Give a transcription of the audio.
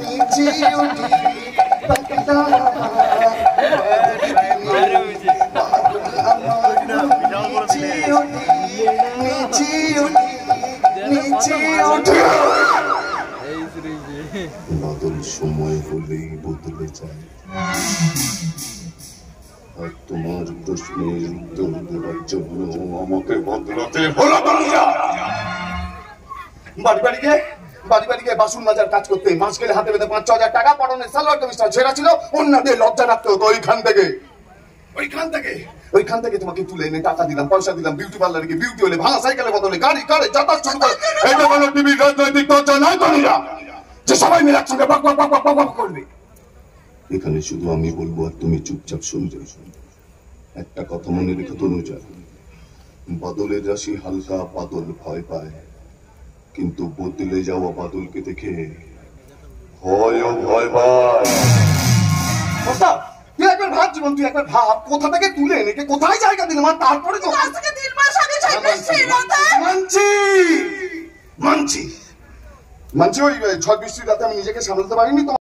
नीचे उठी पकड़ा বাদল সময় হলেই বদলে যায় আর তোমার প্রশ্নের উত্তর দেওয়ার জন্য আমাকে বদলাতে হলো বাড়ি বাড়ি গিয়ে বাসন মাজার কাজ করতে মাস গেলে হাতে বেঁধে 5-6 হাজার টাকা পড়নের সালোয়ার কামিজটা ছেঁড়া ছিল অন্য দিয়ে লজ্জা রাখতে হতো ওইখান থেকে তোমাকে তুলে এনে টাকা দিলাম পয়সা দিলাম বিউটি পার্লারে গিয়ে বিউটি হলে ভাঙা সাইকেলের বদলে গাড়ি কারে যাতায়াত শুরু করে এটা কোনো টিভির রাজনৈতিক চর্চা নয় তনুজা যে সবাই মিলে একসঙ্গে বক বক বক বক বক করবে। এখানে শুধু আমি বলবো আর তুমি চুপচাপ শুনবে। একটা কথা মনে রেখো তনুজা, বাদলের রাশি হালকা, বাদল ভয় পায়, কিন্তু বদলে যাওয়া বাদলকে দেখে ভয়ও ভয় পায়। তুই একবার ভাব জীবন, তুই একবার ভাব কোথা থেকে তুলে এনে কোথায় জায়গা দিলাম আর তারপরে তো মানছি ওই ঝড় বৃষ্টির রাতে আমি নিজেকে সামলাতে পারিনি।